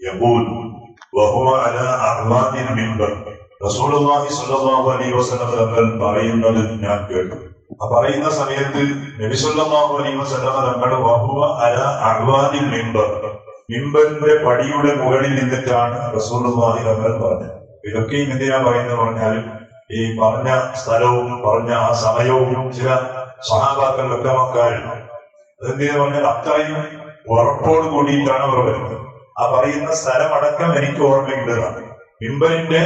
يقول وهو على أعوان المنبر റസൂലുള്ളാഹി സ്വല്ലല്ലാഹു അലൈഹി വസല്ലം തങ്ങൾ പറയുന്നത് ഞാൻ കേട്ടു. ആ പറയുന്ന സമയത്ത് നബി സല്ലല്ലാഹു അലൈഹി വസല്ലം തങ്ങൾ വഹുവ അലാ അഅ്വാനിൽ മിമ്പർ, മിമ്പറിന്റെ പടിയുടെ മുകളിൽ നിന്നിട്ടാണ് റസൂലുള്ളാഹി തങ്ങൾ പറഞ്ഞത്. ഇതൊക്കെയും എന്തിനാ പറയുന്നത് പറഞ്ഞാൽ ഈ പറഞ്ഞ സ്ഥലവും പറഞ്ഞ ആ സമയവും ചില സ്വഹാബാക്കൾ വ്യക്തമാക്കാറുണ്ട്. അതെന്തിനാ പറഞ്ഞാൽ അത്രയും ഉറപ്പോട് കൂടിയിട്ടാണ് അവർ വരുന്നത്. ആ പറയുന്ന സ്ഥലമടക്കം എനിക്ക് ഓർമ്മയുള്ളതാണ്. മിമ്പറിന്റെ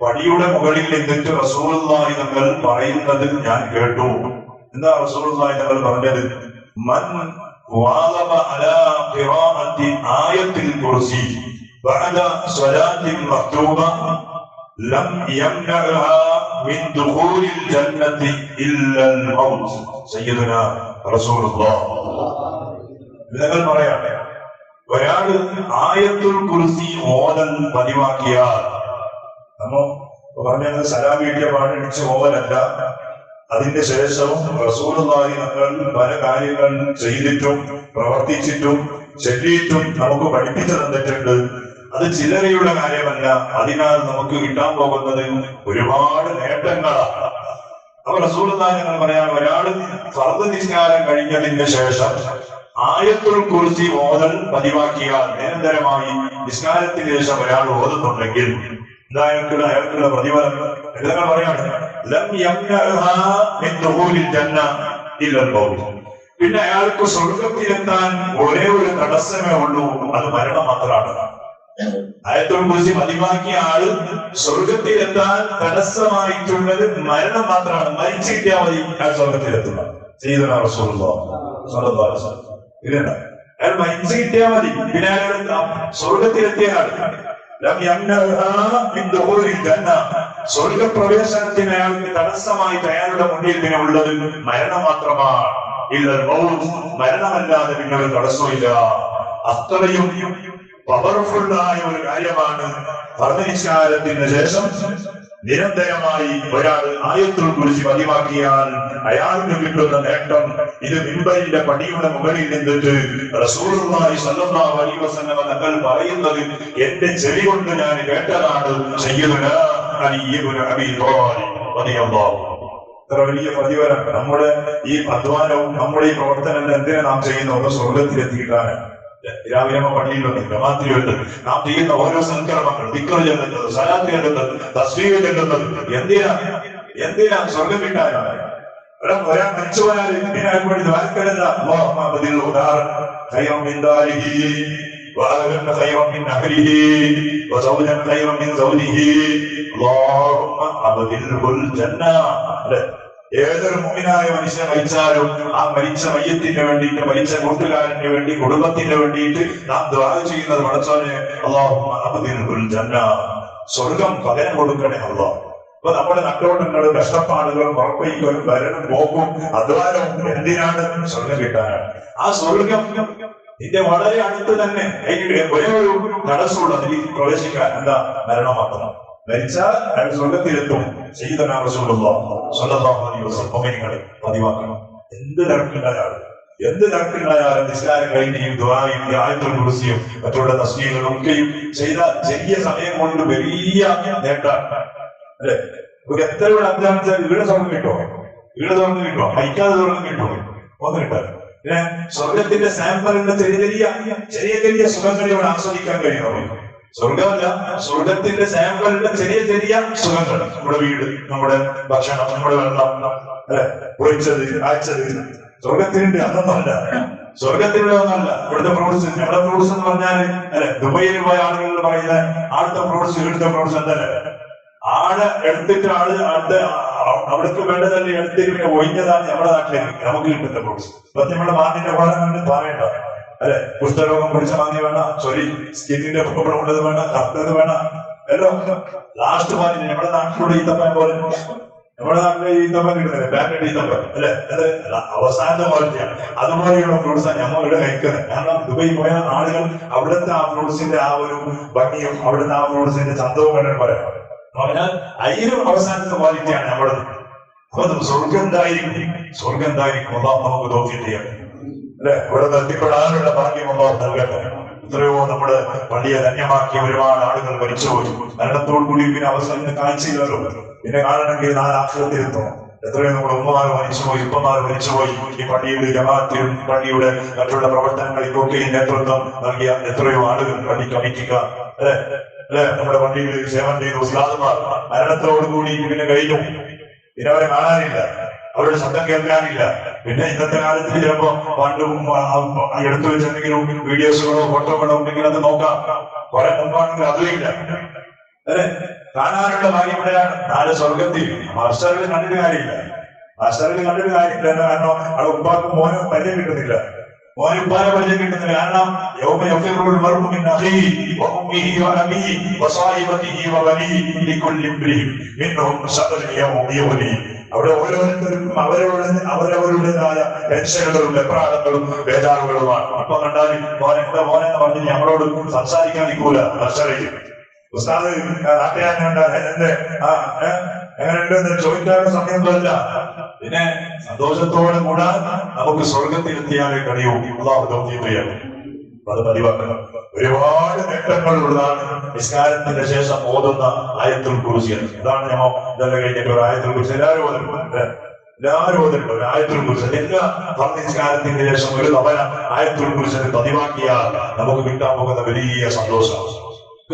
പടിയുടെ മുകളിൽ നിന്നിട്ട് റസൂലുള്ളാഹി തങ്ങൾ പറയുന്നത് ഞാൻ കേട്ടു. എന്താ റസൂലുള്ളാഹി തങ്ങൾ പറഞ്ഞത്? മൻ വാളബ അലാ ഖിറാഅത്തി ആയത്തിൽ കുർസി ബഅദ സ്വലാത്തിൽ മക്തൂബ ലം യംനഅഹാ മിൻ ദുഖൂലിൽ ജന്നത്തി ഇല്ലൽ മൗത്ത്. സയ്യിദുനാ റസൂലുള്ളാഹ് നിങ്ങൾ പറയാണ്, ഒരാൾ ആയത്തുൽ കുർസി ഓതൽ പതിവാക്കിയാൽ, നമ്മ പറഞ്ഞത് സലാം വീട്ടിയ പാടിച്ച് ഓതലല്ല, അതിന്റെ ശേഷവും റസൂലുള്ളാഹി തങ്ങൾ പല കാര്യങ്ങൾ ചെയ്തിട്ടും പ്രവർത്തിച്ചിട്ടും ചൊല്ലിയിട്ടും നമുക്ക് പഠിപ്പിച്ചു തന്നിട്ടുണ്ട്. അത് ചില്ലറയുള്ള കാര്യമല്ല. അതിനാൽ നമുക്ക് കിട്ടാൻ പോകുന്നത് ഒരുപാട് നേട്ടങ്ങളാണ്. അപ്പൊ റസൂലുള്ളാഹി തങ്ങൾ പറയാൻ, ഒരാൾ ഫർദ് നിസ്കാരം കഴിഞ്ഞതിന് ശേഷം ആയത്തുൽ കുർസി ഓതൽ പതിവാക്കിയാൽ, നിരന്തരമായി നിസ്കാരത്തിന് ശേഷം ഒരാൾ ഓതുന്നുണ്ടെങ്കിൽ അയാൾക്കുള്ള പ്രതിഫലം നിങ്ങൾ പറയാണ്, ലം യംനഅഹാ മിൻ ദുഖൂലിൽ ജന്ന ഇല്ലൽ മൗത്ത്. പിന്നെ അയാൾക്ക് സ്വർഗത്തിലെത്താൻ ഒരേ ഒരു തടസ്സമേ ഉള്ളൂ, അത് മരണം മാത്രമാണ്. ആയത്തുൽ കുർസി പതിവാക്കിയ ആള് സ്വർഗത്തിലെത്താൻ തടസ്സമായിട്ടുള്ളത് മരണം മാത്രമാണ്. മരിച്ചു കിട്ടിയാൽ മതി അയാൾ സ്വർഗത്തിലെത്തുന്നത്. സയ്യിദുനാ റസൂലുള്ളാഹി സ്വല്ലല്ലാഹു അലൈഹി വസല്ലം ഇല്ല, അയാൾ മരിച്ചു കിട്ടിയാൽ മതി. പിന്നെ അയാൾ സ്വർഗത്തിലെത്തിയ ആൾ സ്വർഗപ്രവേശനത്തിന് അയാൾക്ക് തടസ്സമായിട്ട് അയാളുടെ മുന്നിൽ പിന്നെ ഉള്ളത് മരണം മാത്രമാണ്. മരണമല്ലാതെ പിന്നെ ഒരു തടസ്സമില്ല. അത്രയും പവർഫുള്ളായ ഒരു കാര്യമാണ് ഫർദ് നിസ്കാരത്തിന് ശേഷം നിരന്തരമായി ഒരാൾ ആയത്തുൽ കുർസി പതിവാക്കിയാൽ അയാൾക്ക് കിട്ടുന്ന നേട്ടം. ഇത് മിമ്പറിന്റെ പടിയുടെ മുകളിൽ നിന്നിട്ട് റസൂലുള്ളാഹി സ്വല്ലല്ലാഹു അലൈഹി വസല്ലം തങ്ങൾ പറയുന്നത് എന്റെ ചെവി കൊണ്ട് ഞാൻ കേട്ടതാണ്. സയ്യിദുനാ അലി ഇബ്നു അബീ ത്വാലിബ് റളിയല്ലാഹു അൻഹു. ഇത്ര വലിയ പ്രതിഫലം. നമ്മുടെ ഈ അധ്വാനവും നമ്മുടെ ഈ പ്രവർത്തനം എന്തിനാ നാം ചെയ്യുന്നത്? സ്വർഗത്തിലെത്തിയിട്ടാണ്. രാവിലെ പള്ളിയിലുണ്ട്, ജമാഅത്തിലുണ്ട്, നാം ചെയ്യുന്ന ഓരോ സംക്രമങ്ങൾ, ദിക്ർ ചെല്ലുന്നത്, സലാത്ത് ചെല്ലുന്നത്, തസ്ബീഹ് ചെല്ലുന്നത് എന്തിനാ? സ്വർഗം കിട്ടാനാണ്. ഒരാൾ മരിച്ചുപോയാൽ പിന്നെ അയാൾക്ക് വേണ്ടി ദ്വാരക്കരുത്. അല്ലാഹുമ്മ അബ്ദിൽ ഉദാർ ഖൈറൻ മിൻ ദാരിഹി വഅഹ്ലൻ ഖൈറൻ മിൻ അഹ്ലിഹി വസൗജൻ ഖൈറൻ മിൻ സൗജിഹി അല്ലാഹുമ്മ അബ്ദിൽഹുൽ ജന്ന. ഏതൊരു മുഅ്മിനായ മനുഷ്യൻ മരിച്ചാലും ആ മരിച്ച മയ്യത്തിന് വേണ്ടിയിട്ട്, മരിച്ച കൂട്ടുകാരന് വേണ്ടി, കുടുംബത്തിന് വേണ്ടിയിട്ട് നാം ദുആ ചെയ്യുന്നത്, പടച്ചോനെ അല്ലാഹുമ്മ അബ്ദിൽഹുൽ ജന്ന, സ്വർഗം പകരം കൊടുക്കണേ അല്ലാഹ്. അപ്പൊ നമ്മുടെ നട്ടോട്ടങ്ങളും കഷ്ടപ്പാടുകളും ഉറപ്പയിക്കലും വരണം പോക്കും അധ്വാനവും എന്തിനാണ്? സ്വർഗം കിട്ടാനാണ്. ആ സ്വർഗം ഇതിന്റെ വളരെ അടുത്ത് തന്നെ ഒരേ ഒരു തടസ്സമുള്ള അതിലേക്ക് പ്രവേശിക്കാൻ എന്താ? മരണം മാത്രം. മരിച്ചാൽ അയാൾ സ്വർഗത്തിലെത്തും. സയ്യിദുനാ റസൂലുള്ളാഹി സ്വല്ലല്ലാഹു അലൈഹി വസല്ലം മുഅ്മിനീങ്ങളെ പതിവാക്കണം. എന്ത് തിരക്കുണ്ടായാലും നിസ്കാരം കഴിഞ്ഞും ദുആയും ആയത്തുൽ കുർസിയും മറ്റുള്ള തസ്ബീഹുകളും ഒക്കെയും ചെയ്ത ചെറിയ സമയം കൊണ്ട് വലിയ നേട്ടമാണ്. അല്ലെ? എത്ര ഇവിടെ അധ്വാനിച്ചാൽ വീട് തുറന്നു കിട്ടോ? കഴിക്കാതെ തുറന്നു കിട്ടോ? ഒന്നും കിട്ടാതെ. പിന്നെ സ്വർഗത്തിന്റെ സാമ്പിളിന്റെ ചെറിയ സുഖങ്ങൾ ഇവിടെ ആസ്വദിക്കാൻ കഴിയും. സ്വർഗമല്ല, സ്വർഗത്തിന്റെ സാമ്പിളിന്റെ ചെറിയ സുഖങ്ങൾ. നമ്മുടെ വീട്, നമ്മുടെ ഭക്ഷണം, നമ്മുടെ വെള്ളം, പൊളിച്ചത്, കാച്ചത്. സ്വർഗത്തിന്റെ അതൊന്നുമല്ല, സ്വർഗത്തിന്റെ ഒന്നല്ല. ഇവിടുത്തെ ഫ്രൂട്ട്സ്, നമ്മുടെ ഫ്രൂട്ട്സ് എന്ന് പറഞ്ഞാൽ ദുബൈയിൽ പോയ ആളുകൾ പറയുന്ന ആടുത്ത ഫ്രൂട്ട്സ്, ഇവിടുത്തെ ഫ്രൂട്ട്സ് എന്തല്ലേ? ആട് എടുത്തിട്ട് അവിടേക്ക് വേണ്ടതല്ലേ എടുത്തിട്ട് പിന്നെ ഒഴിഞ്ഞതാണ് നമ്മുടെ നാട്ടിലേക്ക് നമുക്ക് കിട്ടുന്ന ഫ്രൂട്ട്സ്. ഇപ്പൊ നമ്മുടെ മാങ്ങിന്റെ പാടം കണ്ട് പറയണ്ട. അല്ലെ? കുഷ്ഠരോഗം പിടിച്ച മാങ്ങി വേണം, സ്കിന്നിന്റെ പ്രോബ്ലം ഉള്ളത് വേണം, കറുത്തത് വേണം, എല്ലാം. ലാസ്റ്റ് മാങ്ങി നമ്മുടെ നാട്ടിലൂടെ ഈത്തപ്പൻ പോലെ, നമ്മുടെ നാട്ടിലെ ഈത്തപ്പൻ കിട്ടുന്നില്ല, പാക്കറ്റ് ഈത്തപ്പൻ അല്ലെ? അത് അവസാനത്തെ ക്വാളിറ്റിയാണ്. അതുപോലെയുള്ള ഫ്രൂട്ട്സാണ് നമ്മളിവിടെ കഴിക്കുന്നത്. കാരണം ദുബൈ പോയ ആളുകൾ അവിടുത്തെ ആ ഫ്രൂട്ട്സിന്റെ ആ ഒരു ഭംഗിയും അവിടുത്തെ ആ ഫ്രൂട്ട്സിന്റെ ചന്തവും കണ്ടിട്ട് പറയാം. പറഞ്ഞാൽ അതിലും അവസാനത്തെ ക്വാളിറ്റിയാണ് നമ്മളത്. അപ്പൊ സ്വർഗം എന്തായിരിക്കും? അല്ലാഹു നമുക്ക് തൗഫീഖ് ചെയ്യട്ടെ. അല്ലെ? ഇവിടെ എത്തിപ്പെടാനുള്ള ഭാഗ്യം അല്ലാഹു നൽകട്ടെ. എത്രയോ നമ്മുടെ പള്ളിയെ ധന്യമാക്കിയ ഒരുപാട് ആളുകൾ മരിച്ചുപോയി. മരണത്തോടുകൂടി പിന്നെ അവസാനം കാഴ്ചയില്ലല്ലോ. പിന്നെ കാണണമെങ്കിൽ 4 ആശ്രയത്തിലെത്തണം. എത്രയോ നമ്മുടെ ഉമ്മമാർ മരിച്ചുപോയി, ഉപ്പമാർ മരിച്ചുപോയി. ഈ പള്ളിയുടെ ജമാഅത്തിലും പള്ളിയുടെ മറ്റുള്ള പ്രവർത്തനങ്ങൾക്കൊക്കെ നേതൃത്വം നൽകിയ എത്രയോ ആളുകൾ, പള്ളി കമ്മിറ്റിക്കാർ, നമ്മുടെ പള്ളിയിൽ സേവനം ചെയ്ത ഉസ്താദുമാർ മരണത്തോടുകൂടി പിന്നെ കഴിഞ്ഞു. പിന്നെ അവരെ കാണാനില്ല, അവരുടെ ശബ്ദം കേൾക്കാനില്ല. പിന്നെ ഇന്നത്തെ കാലത്ത് ചിലപ്പോ പണ്ടും എടുത്തു വെച്ചെന്തെങ്കിലും വീഡിയോസുകളോ ഫോട്ടോകളോ ഉണ്ടെങ്കിൽ അത് നോക്കാം. കുറെ മുമ്പാണെങ്കിൽ അതും ഇല്ല. കാണാനുള്ള ഭാഗ്യം ഇവിടെയാണ്. 4 സ്വർഗത്തിൽ മാസ്റ്ററിൽ കണ്ടിട്ട് കാര്യമില്ല. മാസ്റ്ററിൽ കണ്ടിട്ട് കാര്യമില്ല. കാരണം അവിടെ ഉപ്പാക്കും മോനും പരിചയം കിട്ടുന്നില്ല, മോനും ഉപ്പാനെ പരിചയം കിട്ടുന്നില്ല. കാരണം അവിടെ ഓരോരുത്തരും അവരവരുടേതായ ടെൻഷനുകളും വെപ്രാളങ്ങളും ബേജാറുകളുമാണ്. അപ്പൊ കണ്ടാൽ മോനെന്ന് പറഞ്ഞ് ഞങ്ങളോട് സംസാരിക്കാൻ നിൽക്കൂല. മാസ്റ്ററിൽ ഉസ്താദ് നാട്ടുകാരനുണ്ട്, എങ്ങനെയുണ്ടെന്ന് ചോദിക്കാനുള്ള സമയമൊന്നുമല്ല. പിന്നെ സന്തോഷത്തോടെ കൂടെ നമുക്ക് സ്വർഗത്തിലെത്തിയാലേ കഴിയൂ. അല്ലാഹു തൗഫീഖ് ചെയ്യട്ടെ. അത് പതിവാക്കണം. ഒരുപാട് നേട്ടങ്ങളുള്ളതാണ് നിസ്കാരത്തിന്റെ ശേഷം ഓതുന്ന ആയത്തുൽ കുർസി. അതാണ് ഞമ്മ ഇതെല്ലാം കഴിഞ്ഞിട്ട് ഒരു ആയത്തുൽ കുർസി എല്ലാവരും ഓതുന്നുണ്ട്. ഒരു ആയത്തുൽ കുർസി എല്ലാ നിസ്കാരത്തിന്റെ ശേഷം ഒരു തവണ ആയത്തുൽ കുർസി പതിവാക്കിയാൽ നമുക്ക് കിട്ടാൻ പോകുന്ന വലിയ സന്തോഷം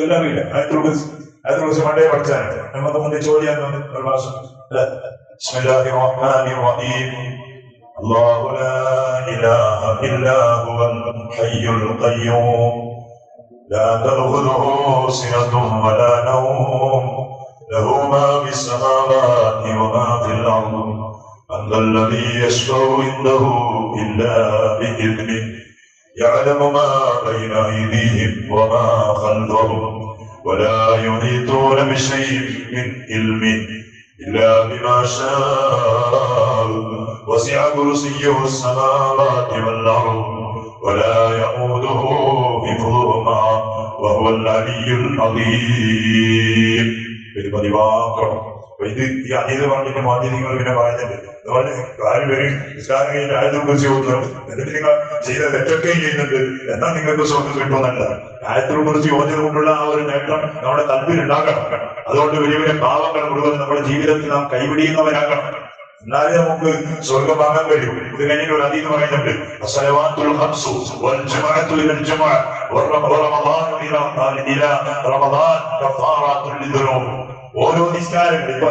എല്ലാവരും ആയത്തുൽ കുർസി പണ്ടേ പഠിച്ചാണ്. നമുക്ക് മുന്നേ ചോദിക്കാൻ ഒരു പ്രാവശ്യം ബിസ്മില്ലാഹിർ റഹ്മാനിർ റഹീം. الله لا إله إلا هو الحي القيوم لا تأخذه سنة ولا نوم له ما في السماوات وما في الأرض من ذا الذي يشفع عنده إلا بإذنه يعلم ما بين أيديهم وما خلفهم ولا يحيطون بشيء من علمه إلا بما شاء وسع كرسيه السماوات والأرض ولا يؤوده حفظهما وهو العلي العظيم. ഇത് പതിവാക്കണം. ഇത് പറഞ്ഞിട്ട് മാധ്യമങ്ങൾ പിന്നെ പറയുന്നുണ്ട് ആയത്തുൽ കുർസി ഓതുന്നു, എന്നിട്ട് നിങ്ങൾ ചെയ്ത തെറ്റൊക്കെ ചെയ്യുന്നുണ്ട്, എന്നാൽ നിങ്ങൾക്ക് സ്വർഗ്ഗം കിട്ടുമെന്നല്ല. ആയത്തുൽ കുർസി ഓതുന്നത് കൊണ്ടുള്ള ആ ഒരു നേട്ടം നമ്മുടെ കൽബിൽ ഉണ്ടാകണം. അതുകൊണ്ട് വലിയ വലിയ പാവങ്ങൾ മുഴുവൻ നമ്മുടെ ജീവിതത്തിൽ നാം കൈവിടിയുന്നവരാകണം. എന്നാലേ നമുക്ക് സ്വർഗം വാങ്ങാൻ കഴിയും. ഇത് കഴിഞ്ഞിട്ട് ഒരു ഹദീസ് പറയുന്നുണ്ട്, അസ്സലവാത്തുൽ ഖംസു വൽ ജമാഅത്തു ഇലൽ ജമാഅ വറമളാനു ഇലാ റമളാൻ കഫാറത്തുൽ ലിദുനൂബ്. ഓരോ നിസ്കാരങ്ങൾ ഇപ്പൊ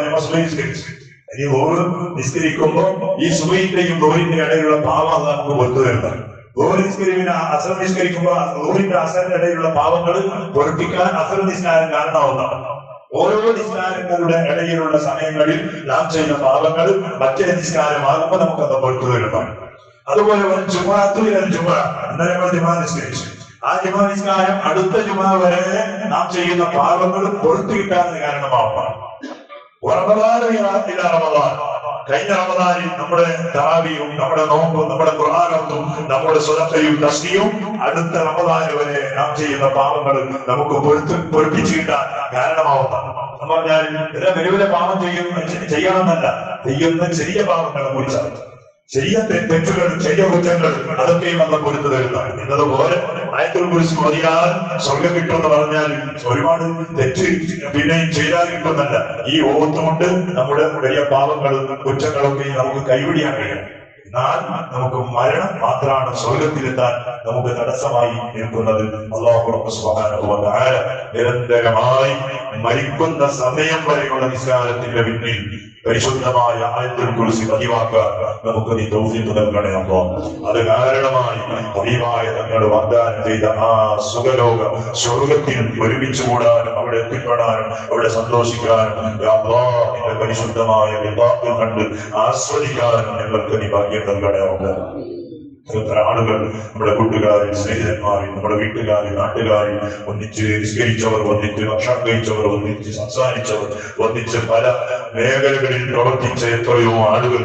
ഇനി ഓരോ നിസ്കരിക്കുമ്പോൾ ഈ സുബഹിന്റെയും ദുഹറിന്റെ ഇടയിലുള്ള പാവം നമുക്ക് പൊറുത്തു തരുന്നത്. അസർ നിസ്കരിക്കുമ്പോൾ ദുഹറിന്റെ അസറിന്റെ ഇടയിലുള്ള പാവങ്ങൾ പൊറുപ്പിക്കാൻ അസർ നിസ്കാരം കാരണമാവുന്നതാണ്. ഓരോ നിസ്കാരങ്ങളുടെ ഇടയിലുള്ള സമയങ്ങളിൽ നാം ചെയ്യുന്ന പാപങ്ങൾ മറ്റേ നിസ്കാരമാകുമ്പോൾ നമുക്കത് പൊറുത്തു തരുന്നതാണ്. അതുപോലെ ഇന്നലെ നമ്മൾ ജുമാ നിസ്കരിച്ചു. ആ ജുമാ നിസ്കാരം അടുത്ത ജുമാ വരെ നാം ചെയ്യുന്ന പാപങ്ങൾ പൊറുത്തു കിട്ടാൻ കാരണമാവുന്നതാണ്. കഴിഞ്ഞ റമദാനിൽ നമ്മുടെ തറാവിയും നമ്മുടെ നോമ്പും നമ്മുടെ ഖുർആനും നമ്മുടെ സ്വതക്കയും തസ്ബീഹും അടുത്ത റമദാൻ വരെ നാം ചെയ്യുന്ന പാപങ്ങൾ നമുക്ക് പൊറുപ്പിച്ചു കിട്ടാൻ കാരണമാവുന്നതാണ്. എന്ന് പറഞ്ഞാൽ വലിയ വലിയ പാപം ചെയ്യണമെന്നല്ല, ചെയ്യുന്ന ചെറിയ പാപങ്ങളെ കുറിച്ചാണ്. ചെറിയ തെറ്റുകൾ, ചെറിയ കുറ്റങ്ങൾ അതൊക്കെയും നമ്മൾ പൊരുത്തു തരുന്നതാണ്. എന്നതുപോലെ ആയത്തുൽ കുർസി ഓതിയാൽ സ്വർഗം കിട്ടുമെന്ന് പറഞ്ഞാൽ ഒരുപാട് തെറ്റ് പിന്നെയും ചെയ്താൽ കിട്ടുന്നല്ല. ഈ ഓത്തുകൊണ്ട് നമ്മുടെ വലിയ പാപങ്ങളും കുറ്റങ്ങളൊക്കെ നമുക്ക് കൈവിടിയാൻ കഴിയും. എന്നാൽ നമുക്ക് മരണം മാത്രമാണ് സ്വർഗത്തിലെത്താൻ നമുക്ക് തടസ്സമായി നിൽക്കുന്നത്. അല്ലാഹു സുബ്ഹാനഹു വ തആല നിരന്തരമായി മരിക്കുന്ന സമയം വരെയുള്ള നിസ്കാരത്തിന്റെ പിന്നിൽ പരിശുദ്ധമായ ആയത്തുൽ കുർസി പതിവാക്കാൻ നമുക്ക് നീ തൗഫീഖ് നൽകണേ അല്ലാഹ്. അത് കാരണമായി ഹബീബായ തങ്ങൾ വാഗ്ദാനം ചെയ്ത ആ സുഖലോക സ്വർഗത്തിൽ ഒരുമിച്ച് കൂടാനും അവിടെ എത്തിപ്പെടാനും അവിടെ സന്തോഷിക്കാനും നിന്റെ പരിശുദ്ധമായ വിവാഹം കണ്ട് ആസ്വദിക്കാനും ഞങ്ങൾക്ക് നീ ഭാഗ്യം നൽകണേ അല്ലാഹ്. എത്ര ആളുകൾ നമ്മുടെ കൂട്ടുകാരിൽ, സ്നേഹിതന്മാരിൽ, നമ്മുടെ വീട്ടുകാരിൽ, നാട്ടുകാരിൽ ഒന്നിച്ച് നിസ്കരിച്ചവർ, ഒന്നിച്ച് ഭക്ഷണം കഴിച്ചവർ, ഒന്നിച്ച് സംസാരിച്ചവർ, ഒന്നിച്ച് പല മേഖലകളിൽ പ്രവർത്തിച്ച എത്രയോ ആളുകൾ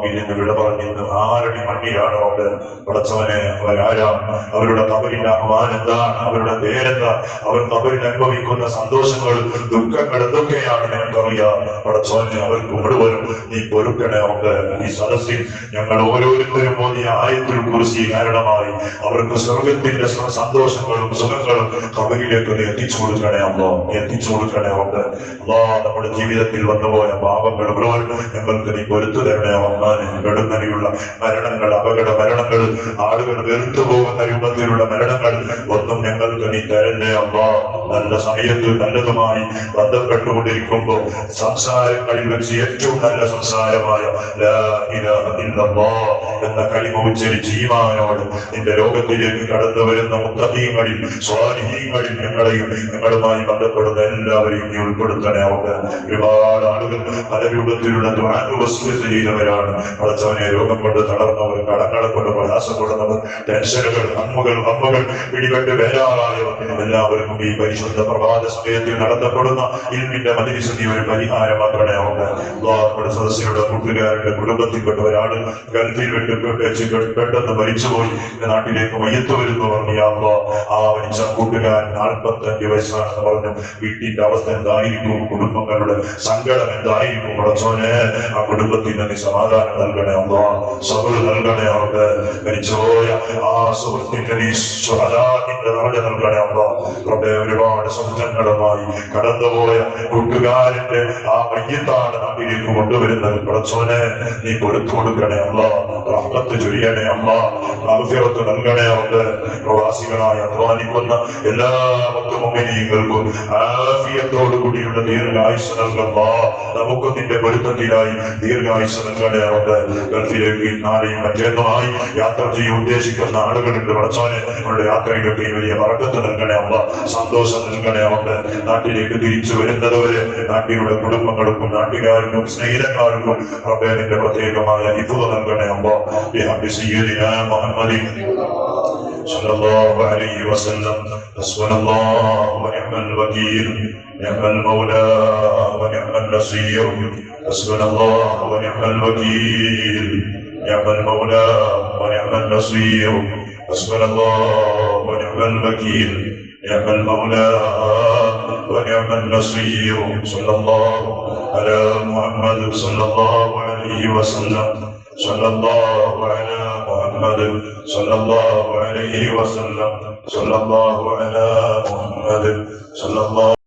ഇതിന് വിട പറഞ്ഞിരുന്നു. ആരുടെ മണ്ണിലാണ് അവിടെ പടച്ചവനെ? അവരാരാം? അവരുടെ കബറിന്റെ അഹ്വാൻ എന്താണ്? അവരുടെ പേരെന്താ? അവർ കബറിൽ അനുഭവിക്കുന്ന സന്തോഷങ്ങൾ, ദുഃഖങ്ങൾ എന്തൊക്കെയാണ് ഞങ്ങൾക്കറിയാം. പടച്ചവനെ അവർക്ക് മുഴുവനും നീ പൊറുക്കണേ. അവിടെ ഈ സദസ്സിൽ ഞങ്ങൾ ഓരോരുത്തരും പോയി ആയത്തുൽ കുർസി കാരണമായി അവർക്ക് സ്വർഗത്തിന്റെ സന്തോഷങ്ങളും സുഖങ്ങളും ഖബറിലേക്ക് എത്തിച്ചു കൊടുക്കണേ അല്ലാഹ്, എത്തിച്ചു കൊടുക്കണേ അല്ലാഹ്. നമ്മുടെ ജീവിതത്തിൽ വന്നുപോയ പാപങ്ങൾ മുഴുവൻ ഞങ്ങൾക്ക് നീ പൊരുത്തു തരണേ അല്ലാഹ്. കടുന്നനെയുള്ള മരണങ്ങൾ, അപകട മരണങ്ങൾ, ആളുകൾ വെറുത്തു പോകുന്ന രൂപത്തിലുള്ള മരണങ്ങൾ ഒന്നും ഞങ്ങൾക്ക് നീ തരണ്ടേ അല്ലാഹ്. നല്ല സമയത്ത് നല്ലതുമായി ബന്ധപ്പെട്ടുകൊണ്ടിരിക്കുമ്പോൾ സംസാരങ്ങളിൽ വെച്ച് ഏറ്റവും നല്ല സംസാരമായ ലാ ഇലാഹ ഇല്ലല്ലാഹ് എന്ന കലിമ ഉച്ചരിച്ച് ഈമാനോട് നിന്റെ ലോകത്തിലേക്ക് കടന്നു വരുന്ന മുത്തഖീങ്ങളിൽ സ്വാലിഹീങ്ങളിൽ ഞങ്ങളെയും ഞങ്ങളുമായി ബന്ധപ്പെടുന്ന എല്ലാവരെയും നീ ഉൾപ്പെടുത്തണേ. ഒരുപാട് ആളുകൾ പല രൂപത്തിലുള്ള വസ്തുത ചെയ്തവരാണ്. പടച്ചവനെ രോഗം കൊണ്ട് തളർന്നവർ, കടങ്ങളെ കൊണ്ട് പ്രയാസപ്പെടുന്നവർ, ടെൻഷനുകൾ, അമ്മകൾ പിടിപെട്ട് വേരാറായവർ എല്ലാവർക്കും ഈ പരിശുദ്ധ പ്രഭാത സമയത്തിൽ നടത്തപ്പെടുന്ന ഇൽമിന്റെ മജ്‌ലിസ് നീ ഒരു പരിഹാരമാക്കണേ. നമ്മുടെ സദസ്സിലുള്ള കൂട്ടുകാരുടെ കുടുംബത്തിൽപ്പെട്ട ഒരാൾ ഗൾഫിൽ വെച്ച് പെട്ടെന്ന് മരിച്ചുപോയി, നാട്ടിലേക്ക് മയ്യത്ത് വരുന്നു പറഞ്ഞു. ആ മരിച്ച കൂട്ടുകാരൻ 45 വയസ്സാണെന്ന് പറഞ്ഞു. വീട്ടിന്റെ അവസ്ഥ എന്തായിരിക്കും, കുടുംബങ്ങളുടെ സങ്കടം എന്തായിരിക്കും? പടച്ചോനെ ആ കുടുംബത്തിന് നീ സമാധാനം നൽകണേ അല്ലാഹ്, സബർ നൽകണേ അവർക്ക്. മരിച്ചുപോയ ആ സുഹൃത്തിന്റെ നീ സ്വഹാദത്തിന്റെ ദറജ നൽകണേ അല്ലാഹ്. റബ്ബേ ഒരുപാട് സ്വപ്നങ്ങളുമായി കടന്നുപോയ കൂട്ടുകാരന്റെ ആ മയ്യത്താണ് നാട്ടിലേക്ക് കൊണ്ടുവരുന്നത്. പടച്ചോനെ നീ പൊറുത്തു കൊടുക്കണേ അല്ലാഹ്, റഹ്മത്ത് ചൊരിയണേ അല്ലാഹ്, മഗ്ഫിറത്ത് നൽകണേ അവർക്ക്. പ്രവാസികളായ അധ്വാനിക്കുന്ന എല്ലാ മുഅ്മിനീങ്ങൾക്കും ആഫിയത്തോടു കൂടിയുള്ള ദീർഘായുസ്സ് നൽകണേ. നമുക്ക് നിന്റെ പൊരുത്തത്തിലായി ദീർഘായുസ്സ് നൽകണേ അവർക്ക്. ഗൾഫിലേക്ക് നാളെയും മറ്റേന്നുമായി യാത്ര ചെയ്യാൻ ഉദ്ദേശിക്കുന്ന ആളുകളുണ്ട്. പടച്ചോനെ അവരുടെ യാത്രയിലൊക്കെ വലിയ ബറക്കത്ത് നൽകണേ അല്ലാഹ്, സന്തോഷം നൽകണേ അവർക്ക്. നാട്ടിലേക്ക് തിരിച്ചു വരുന്നതുവരെ നാട്ടിലുള്ള കുടുംബങ്ങൾക്കും നാട്ടുകാർക്കും സ്നേഹിതന്മാർക്കും റബ്ബേ നിന്റെ പ്രത്യേകമായ ഹിഫ്ള് നൽകണേ അല്ലാഹ്. ബിഹഖി സയ്യിദിനാ മുഹമ്മദിൻ സല്ലല്ലാഹു അലൈഹി വസല്ലം. ഹസ്ബുനല്ലാഹു വനിഅമൽ വകീൽ, നിഅമൽ മൗലാ വനിഅമൽ നസീർ. ഹസ്ബുനല്ലാഹു വനിഅമൽ വകീൽ, നിഅമൽ മൗലാ വനിഅമൽ നസീർ. ഹസ്ബുനല്ലാഹു വനിഅമൽ വകീൽ, നിഅമൽ മൗലാ ونعم النصير. صلى الله على محمد صلى الله عليه وسلم. صلى الله على محمد صلى الله عليه وسلم. صلى الله على محمد صلى الله